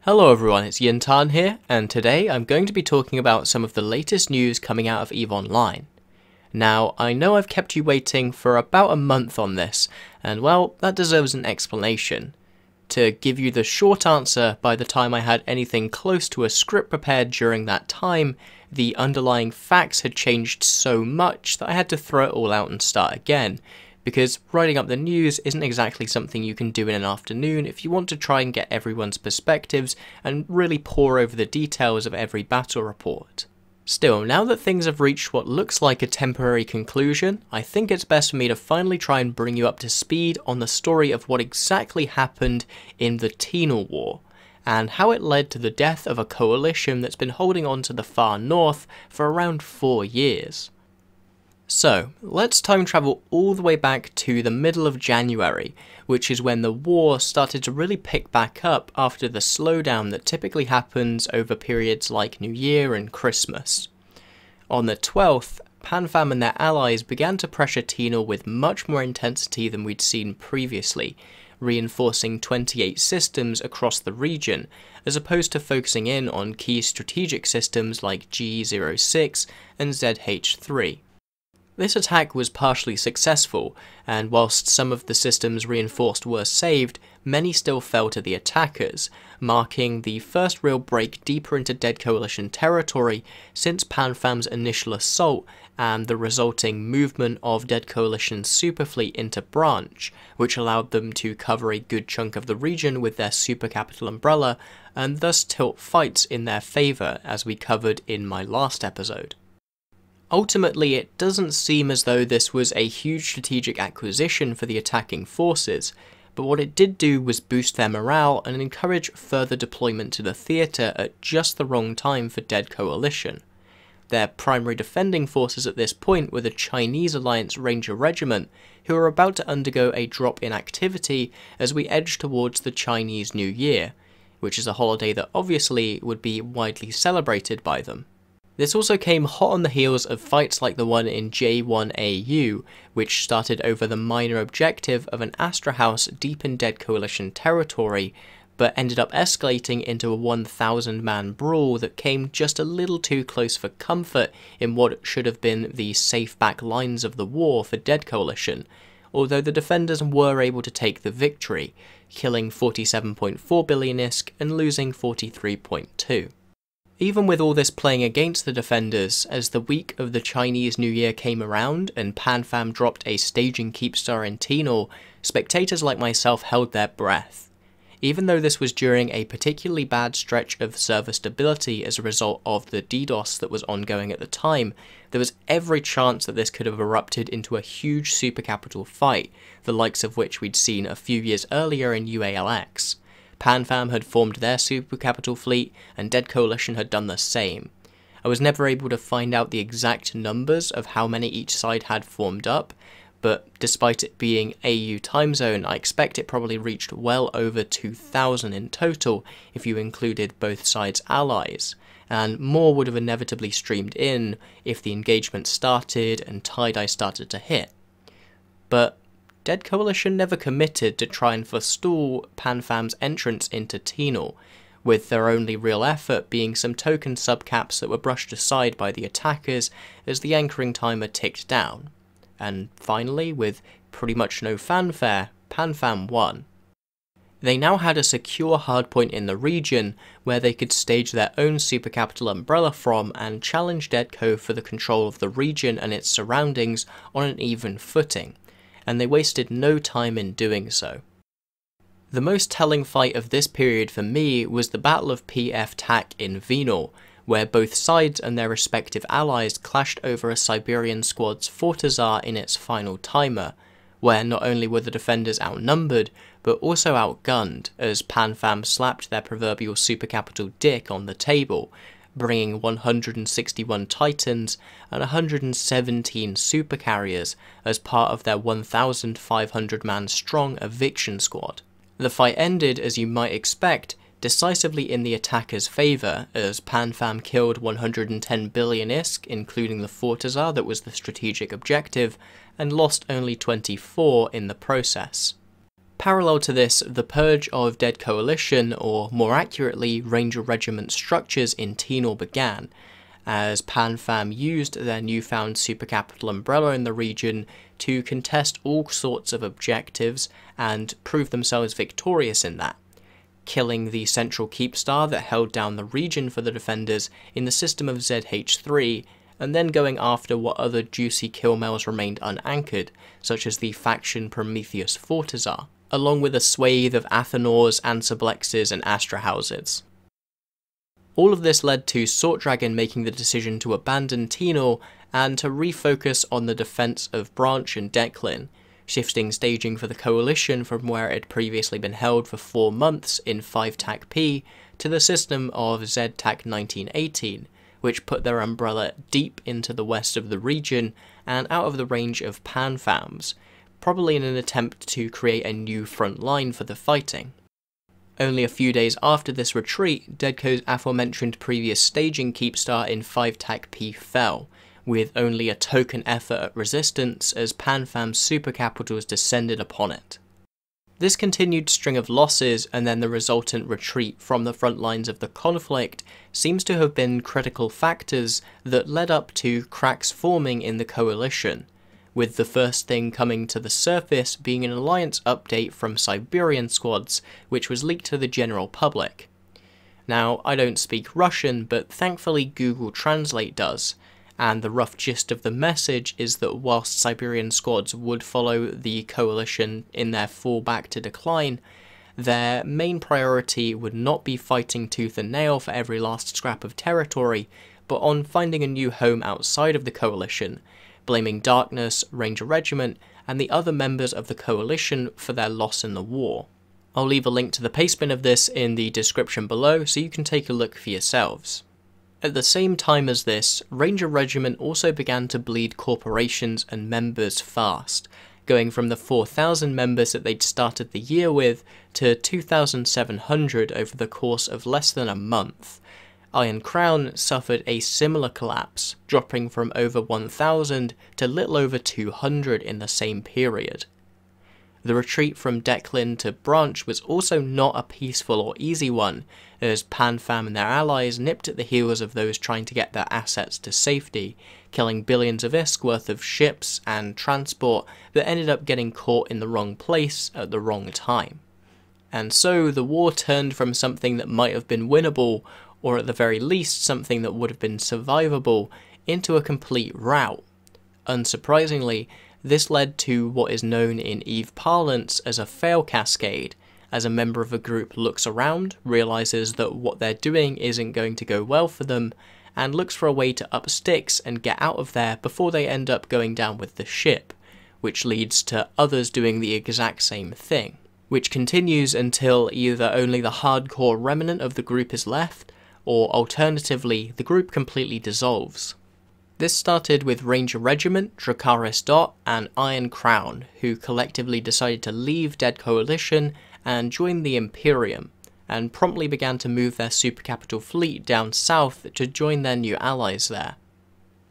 Hello everyone, it's Jin'taan here, and today I'm going to be talking about some of the latest news coming out of EVE Online. Now, I know I've kept you waiting for about a month on this, and well, that deserves an explanation. To give you the short answer, by the time I had anything close to a script prepared during that time, the underlying facts had changed so much that I had to throw it all out and start again. Because writing up the news isn't exactly something you can do in an afternoon if you want to try and get everyone's perspectives and really pore over the details of every battle report. Still, now that things have reached what looks like a temporary conclusion, I think it's best for me to finally try and bring you up to speed on the story of what exactly happened in the Jin'taan War, and how it led to the death of a coalition that's been holding on to the far north for around 4 years. So, let's time travel all the way back to the middle of January, which is when the war started to really pick back up after the slowdown that typically happens over periods like New Year and Christmas. On the 12th, PanFam and their allies began to pressure Jin'taan with much more intensity than we'd seen previously, reinforcing 28 systems across the region, as opposed to focusing in on key strategic systems like G06 and ZH3. This attack was partially successful, and whilst some of the systems reinforced were saved, many still fell to the attackers, marking the first real break deeper into Dead Coalition territory since PanFam's initial assault and the resulting movement of Dead Coalition's superfleet into Branch, which allowed them to cover a good chunk of the region with their super capital umbrella, and thus tilt fights in their favour, as we covered in my last episode. Ultimately, it doesn't seem as though this was a huge strategic acquisition for the attacking forces, but what it did do was boost their morale and encourage further deployment to the theatre at just the wrong time for Dead Coalition. Their primary defending forces at this point were the Chinese Alliance Ranger Regiment, who were about to undergo a drop in activity as we edge towards the Chinese New Year, which is a holiday that obviously would be widely celebrated by them. This also came hot on the heels of fights like the one in J1AU, which started over the minor objective of an Astra House deep in Dead Coalition territory, but ended up escalating into a 1,000-man brawl that came just a little too close for comfort in what should have been the safe back lines of the war for Dead Coalition, although the defenders were able to take the victory, killing 47.4 billion ISK and losing 43.2. Even with all this playing against the defenders, as the week of the Chinese New Year came around and PanFam dropped a staging keepstar in Jin'taan, spectators like myself held their breath. Even though this was during a particularly bad stretch of server stability as a result of the DDoS that was ongoing at the time, there was every chance that this could have erupted into a huge super capital fight, the likes of which we'd seen a few years earlier in UALX. PanFam had formed their super capital fleet, and Dead Coalition had done the same. I was never able to find out the exact numbers of how many each side had formed up, but despite it being AU time zone, I expect it probably reached well over 2,000 in total if you included both sides' allies, and more would have inevitably streamed in if the engagement started and tie-dye started to hit. But Dead Coalition never committed to try and forestall PanFam's entrance into Jin'taan, with their only real effort being some token subcaps that were brushed aside by the attackers as the anchoring timer ticked down. And finally, with pretty much no fanfare, PanFam won. They now had a secure hardpoint in the region where they could stage their own super capital umbrella from and challenge DeadCo for the control of the region and its surroundings on an even footing, and they wasted no time in doing so. The most telling fight of this period for me was the Battle of PF TAC in Jin'taan, where both sides and their respective allies clashed over a Siberian squad's Fortizar in its final timer, where not only were the defenders outnumbered, but also outgunned as PanFam slapped their proverbial super capital dick on the table, bringing 161 Titans and 117 super carriers as part of their 1,500-man strong eviction squad. The fight ended, as you might expect, decisively in the attackers' favour, as PanFam killed 110 billion ISK, including the Fortizar that was the strategic objective, and lost only 24 in the process. Parallel to this, the purge of Dead Coalition, or more accurately, Ranger Regiment structures in Tinor began, as PanFam used their newfound supercapital umbrella in the region to contest all sorts of objectives and prove themselves victorious in that, killing the central keepstar that held down the region for the defenders in the system of ZH3, and then going after what other juicy kill mails remained unanchored, such as the faction Prometheus Fortizar, along with a swathe of Athenors, Ansiblexes, and Astrahouses. All of this led to Sword Dragon making the decision to abandon Tinor and to refocus on the defense of Branch and Declin, shifting staging for the coalition from where it had previously been held for 4 months in 5-TAC P to the system of Z-TAC 1918, which put their umbrella deep into the west of the region and out of the range of PanFams, probably in an attempt to create a new front line for the fighting. Only a few days after this retreat, DeadCo's aforementioned previous staging keepstar in 5-TAC P fell, with only a token effort at resistance as PanFam's supercapitals descended upon it. This continued string of losses and then the resultant retreat from the front lines of the conflict seems to have been critical factors that led up to cracks forming in the coalition, with the first thing coming to the surface being an alliance update from Siberian squads, which was leaked to the general public. Now, I don't speak Russian, but thankfully Google Translate does, and the rough gist of the message is that whilst Siberian squads would follow the coalition in their fallback to decline, their main priority would not be fighting tooth and nail for every last scrap of territory, but on finding a new home outside of the coalition, blaming Darkness, Ranger Regiment, and the other members of the coalition for their loss in the war. I'll leave a link to the pastebin of this in the description below so you can take a look for yourselves. At the same time as this, Ranger Regiment also began to bleed corporations and members fast, going from the 4,000 members that they'd started the year with to 2,700 over the course of less than a month. Iron Crown suffered a similar collapse, dropping from over 1,000 to little over 200 in the same period. The retreat from Declin to Branch was also not a peaceful or easy one, as PanFam and their allies nipped at the heels of those trying to get their assets to safety, killing billions of ISK worth of ships and transport that ended up getting caught in the wrong place at the wrong time. And so the war turned from something that might have been winnable, or at the very least something that would have been survivable, into a complete rout. Unsurprisingly, this led to what is known in EVE parlance as a fail cascade, as a member of a group looks around, realises that what they're doing isn't going to go well for them, and looks for a way to up sticks and get out of there before they end up going down with the ship, which leads to others doing the exact same thing, which continues until either only the hardcore remnant of the group is left, or alternatively, the group completely dissolves. This started with Ranger Regiment, Dracaris Dot, and Iron Crown, who collectively decided to leave Dead Coalition and join the Imperium, and promptly began to move their supercapital fleet down south to join their new allies there.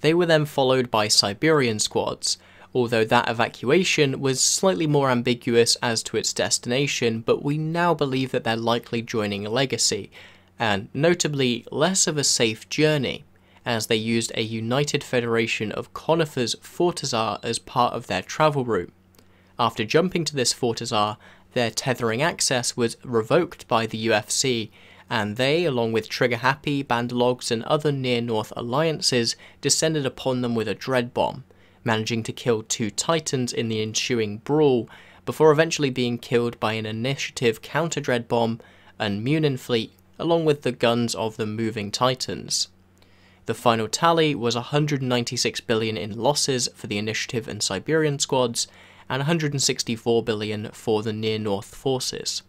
They were then followed by Siberian squads, although that evacuation was slightly more ambiguous as to its destination, but we now believe that they're likely joining Legacy, and notably less of a safe journey, as they used a united federation of conifers Fortizar as part of their travel route. After jumping to this Fortizar, their tethering access was revoked by the UFC, and they, along with Trigger Happy, Bandalogs and other near-north alliances, descended upon them with a dread bomb, managing to kill 2 Titans in the ensuing brawl, before eventually being killed by an initiative counter-dread bomb and Munin fleet, along with the guns of the moving Titans. The final tally was 196 billion in losses for the Initiative and Siberian squads, and 164 billion for the near-north forces.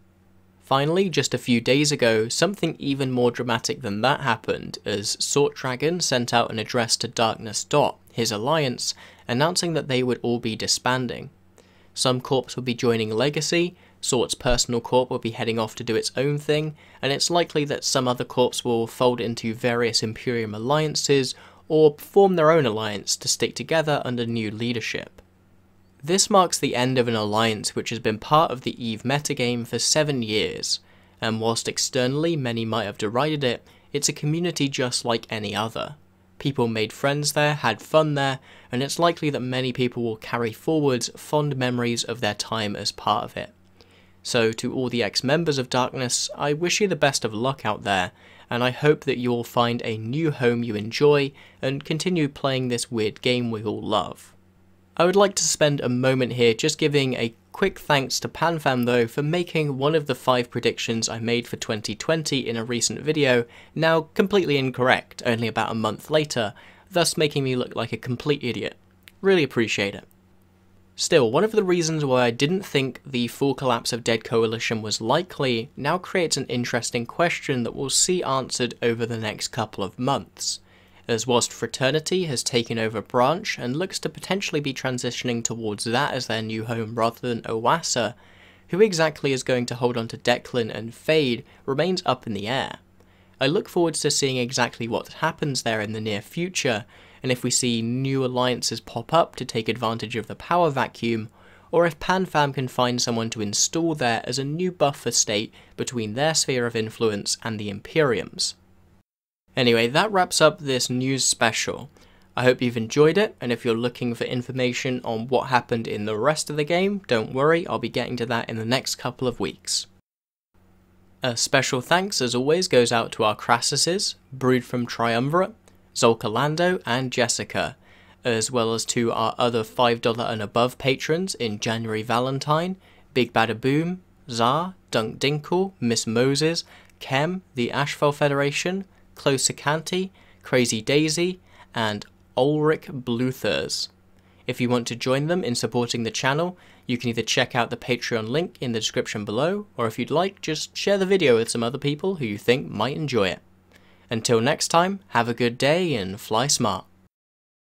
Finally, just a few days ago, something even more dramatic than that happened, as Sword Dragon sent out an address to Darkness Dot, his alliance, announcing that they would all be disbanding. Some corps would be joining Legacy, Sword's personal corps will be heading off to do its own thing, and it's likely that some other corps will fold into various Imperium alliances, or form their own alliance to stick together under new leadership. This marks the end of an alliance which has been part of the EVE metagame for 7 years, and whilst externally many might have derided it, it's a community just like any other. People made friends there, had fun there, and it's likely that many people will carry forwards fond memories of their time as part of it. So to all the ex-members of Darkness, I wish you the best of luck out there, and I hope that you will find a new home you enjoy and continue playing this weird game we all love. I would like to spend a moment here just giving a quick thanks to PanFam though for making one of the 5 predictions I made for 2020 in a recent video now completely incorrect only about a month later, thus making me look like a complete idiot. Really appreciate it. Still, one of the reasons why I didn't think the full collapse of Dead Coalition was likely now creates an interesting question that we'll see answered over the next couple of months. As whilst Fraternity has taken over Branch and looks to potentially be transitioning towards that as their new home rather than Oasa, who exactly is going to hold on to Declan and Fade remains up in the air. I look forward to seeing exactly what happens there in the near future, and if we see new alliances pop up to take advantage of the power vacuum, or if PanFam can find someone to install there as a new buffer state between their sphere of influence and the Imperium's. Anyway, that wraps up this news special. I hope you've enjoyed it, and if you're looking for information on what happened in the rest of the game, don't worry, I'll be getting to that in the next couple of weeks. A special thanks as always goes out to our Crassuses, Brood from Triumvirate, Zolkalando and Jessica, as well as to our other $5 and above patrons in January Valentine, Big Bada Boom, Zar, Dunk Dinkle, Miss Moses, Kem, the Ashfell Federation, Close Canty, Crazy Daisy, and Ulrich Bluthers. If you want to join them in supporting the channel, you can either check out the Patreon link in the description below, or if you'd like, just share the video with some other people who you think might enjoy it. Until next time, have a good day and fly smart.